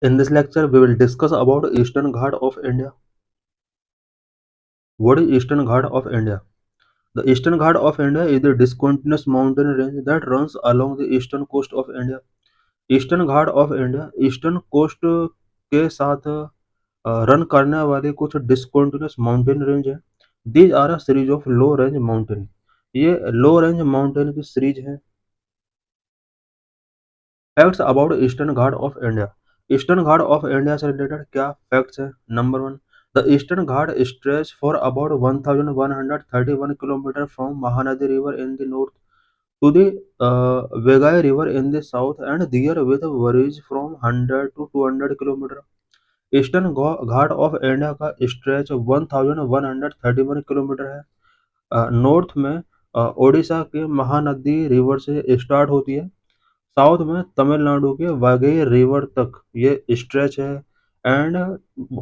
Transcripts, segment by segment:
In this lecture, we will discuss about Eastern Ghat of India. What is Eastern Ghat of India? The Eastern Ghat of India is the discontinuous mountain range that runs along the eastern coast of India. Eastern Ghat of India eastern coast के साथ run करने वाली कुछ discontinuous mountain range है. These are a series of low range mountain. ये low range mountain की series है. Facts about eastern Ghat of India. Eastern Ghat of India से रिलेटेड क्या फैक्ट्स है. Number one, the eastern Ghat stretch for about 1131 kilometre from Mahanadi river in the north to the Vegai River in the south and there with varies from 100 to 200 kilometre. Eastern Ghat of India का stretch 1131 kilometre है. North में ओडिशा के Mahanadi river से start होती है. South में तमिलनाडु के वागई river तक ये स्ट्रेच है एंड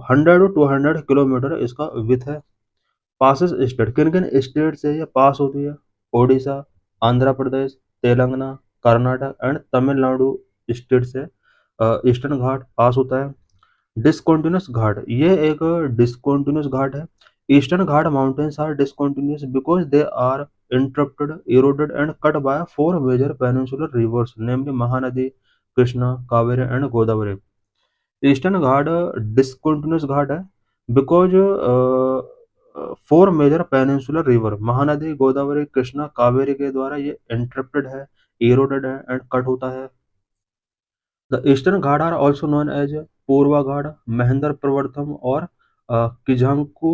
100 to 200 किलोमीटर इसका विथ है. पासेस स्टेट, किन किन स्टेट से ये पास होती है. ओडिशा, आंध्र प्रदेश, तेलंगाना, कर्नाटक एंड तमिलनाडु स्टेट से ईस्टर्न घाट पास होता है. डिसकंटिन्यूस घाट, ये एक डिसकंटिन्यूस घाट है. Eastern Ghat mountains are discontinuous because they are interrupted, eroded and cut by four major peninsular rivers namely Mahanadi, Krishna, Kaveri and Godavari. Eastern ghat discontinuous घाट है because four major peninsular river Mahanadi, Godavari, Krishna, Kaveri के द्वारा ये interrupted है, eroded है and cut होता है. The eastern ghat are also known as Purva ghat, Mahendra Parvatam और Kizhakku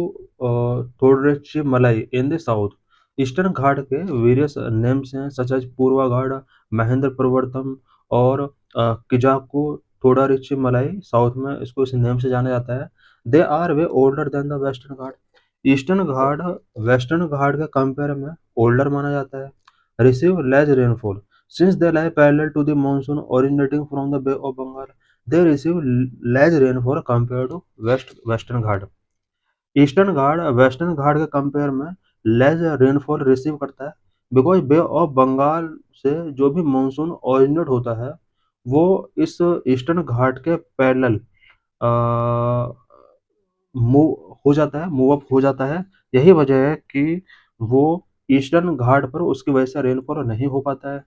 Thodarchi Malai in the south. Eastern ghat के वेरियस नेम्स हैं सच एज पूर्वा घाट, महेंद्र प्रवर्तम और किजाकू थोडारिची मलाई. साउथ में इसको इस नेम से जाना जाता है. They are way older than the western ghat. Eastern ghat western ghat के कंपेयर में ओल्डर माना जाता है. Receive less rainfall since they lie parallel to the monsoon originating from the Bay of Bengal. They receive less rainfall compared to western ghat. Eastern ghat western ghat के compare में less rainfall receive करता है because bay of Bengal से जो भी monsoon originate होता है वो इस ईस्टर्न घाट के पैरेलल मूव हो जाता है, मूव अप हो जाता है. यही वजह है कि वो ईस्टर्न घाट पर उसकी वजह से रेनफॉल नहीं हो पाता है.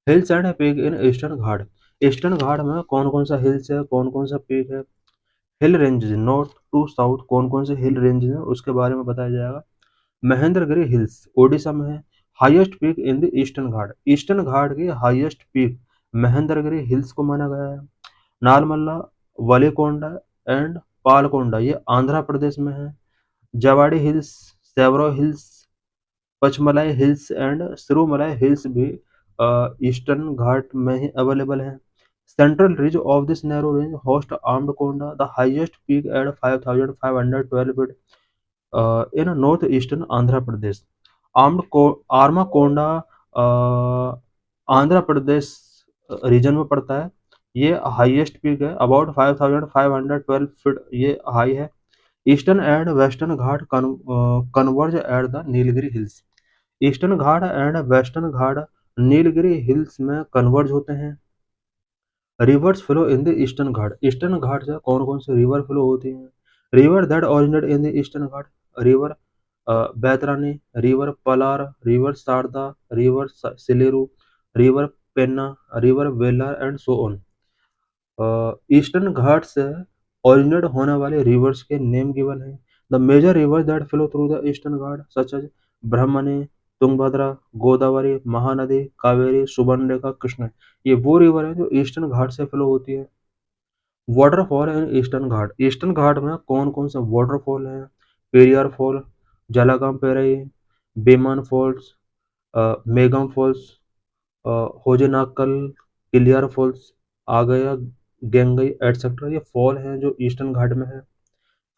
Hills and peak in eastern ghat. Eastern ghat में कौन कौन सा हिल्स है, कौन कौन सा पीक है. Hill ranges north to south कौन कौन से हिल रेंजेस हैं उसके बारे में बताया जाएगा. महेंद्रगिरी हिल्स ओडिशा में है. Highest peak in the eastern ghat. Eastern ghat की हाईएस्ट पीक महेंद्रगिरी हिल्स को माना गया है. नालमल्ला, वलीकोंडा एंड पालकोंडा ये आंध्र प्रदेश में है. Javadi hills, Shevaroy hills, Pachamalai hills and Sirumalai hills भी ईस्टर्न घाट में ही अवेलेबल है. Central ridge of this narrow range host Arma Konda the highest peak at 5512 feet in north eastern Andhra Pradesh. Arma Konda Andhra Pradesh region में पड़ता है. ये हाईएस्ट पीक है अबाउट 5512 फीट ये हाई है. Eastern and western ghat converge at the Nilgiri hills. Eastern ghat and western ghat Nilgiri hills में converge होते हैं. Rivers flow in the eastern ghat. Eastern ghat से कौन कौन से रिवर फ्लो होती हैं. River that originate in the eastern ghat. River Baitarani, river Palar, river Sharda, river Sileru, river Penna, river Vellar and so on. Eastern ghat से ओरिजिनेट होने वाले रिवर्स के नेम गिवन है. The major river that flow through the eastern ghat such as Brahmani, Tungabhadra, Godavari, Mahanadi, Kaveri, Subarnarekha, Krishna. ये वो river है जो eastern ghat से फ्लो होती है. Waterfall in eastern ghat. Eastern ghat में कौन कौन से वाटरफॉल हैं. पेरियार फॉल, जलागाम पेरई, बेमन falls, Megam falls, Hogenakkal, Kiliyur falls आ गया, गेंगई एटसेट्रा. ये फॉल हैं जो ईस्टर्न घाट में है.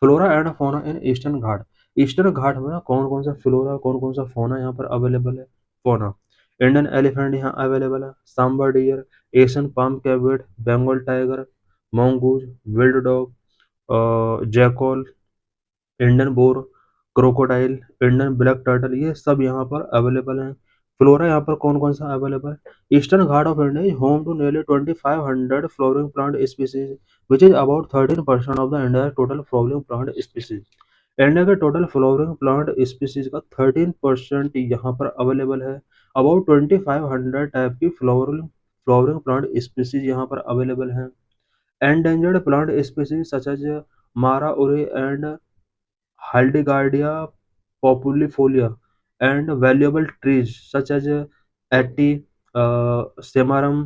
Flora and fauna in eastern ghat. Eastern ghat में कौन कौन सा फ्लोरा कौन कौन सा फौना यहाँ पर अवेलेबल है. फौना, इंडियन एलिफेंट यहाँ अवेलेबल है. Sambar deer, Asian palm civet, Bengal tiger, mongoose, wild dog, jackal, Indian boar, crocodile, Indian black turtle ये सब यहाँ पर अवेलेबल हैं. फ्लोरा यहाँ पर कौन कौन सा अवेलेबल है? Eastern Ghat of India is home to nearly 2500 flowering plant species which is about 13% of the India total flowering plant species. India के टोटल फ्लोरिंग प्लांट स्पीसीज का 13% यहाँ पर अवेलेबल है। अबाउट 2500 टाइप की फ्लोरिंग फ्लोरिंग प्लांट स्पीसीज यहाँ पर available हैं। Endangered plant species such as मारा उरे and Haldigardia populifolia and valuable trees such as eti, semaram,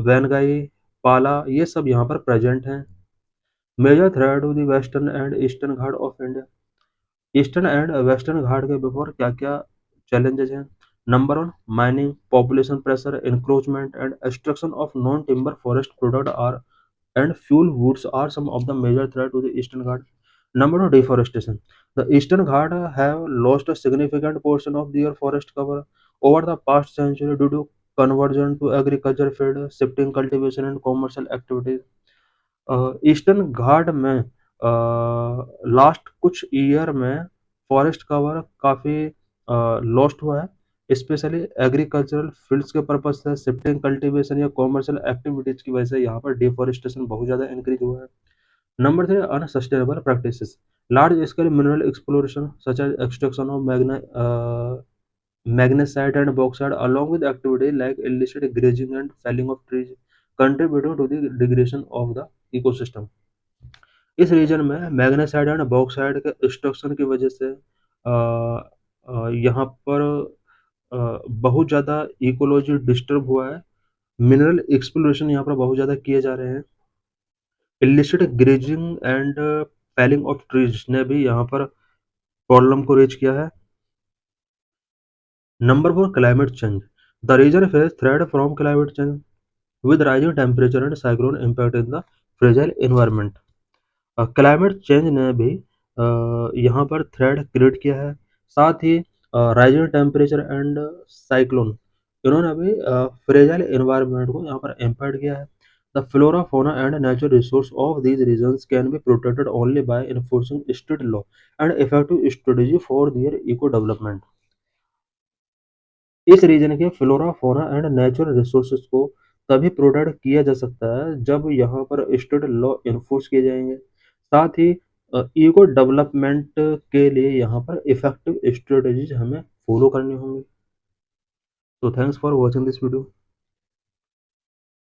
vengai, पाला ये सब यहाँ पर प्रेजेंट हैं। Major threat to the western and eastern Ghat of India. Eastern and western ghat के बिफोर क्या क्या चैलेंजेस हैं? Number one, mining, population pressure, encroachment and extraction of non timber forest product are and fuel woods are some of the major threat to the Eastern Ghat. Number two, deforestation. The Eastern Ghat have lost a significant portion of their forest cover over the past century due to conversion to agriculture field, shifting cultivation and commercial activities. Eastern ghat में last कुछ year में forest cover काफ़ी lost हुआ है, specially agricultural fields के purpose से, shifting cultivation या commercial activities की वजह से यहाँ पर डिफॉरेस्टेशन बहुत ज़्यादा इंक्रीज हुआ है। Number three, unsustainable practices, large scale mineral exploration such as extraction of magnesite and bauxite along with activities like illicit grazing and felling of trees contributing to the degradation of the ecosystem। इस reason में magnesite and bauxite के extraction की वजह से यहाँ पर बहुत ज़्यादा इकोलॉजी डिस्टर्ब हुआ है। मिनरल एक्सप्लोरेशन यहाँ पर बहुत ज़्यादा किए जा रहे हैं। Illicit grazing and felling of trees ने भी यहाँ पर प्रॉब्लम को रेज किया है। Number four, climate change, the region face threat from climate change with rising temperature and cyclone impact in the fragile environment। Climate change ने भी यहाँ पर थ्रेड क्रिएट किया है, साथ ही राइजिंग टेम्परेचर एंड साइक्लोन इन्होंने भी फ्रेजाइल एनवायरनमेंट को यहाँ पर इम्पैक्ट किया है। The flora fauna and natural resource of these regions can be protected only by enforcing strict law and effective strategy for their eco development. इस region के flora fauna and natural resources को तभी protect किया जा सकता है जब यहाँ पर स्ट्रिक्ट लॉ इन्फोर्स किए जाएंगे, साथ ही इको डेवलपमेंट के लिए यहाँ पर इफेक्टिव स्ट्रेटेजीज हमें फॉलो करनी होंगी। तो thanks for watching this video.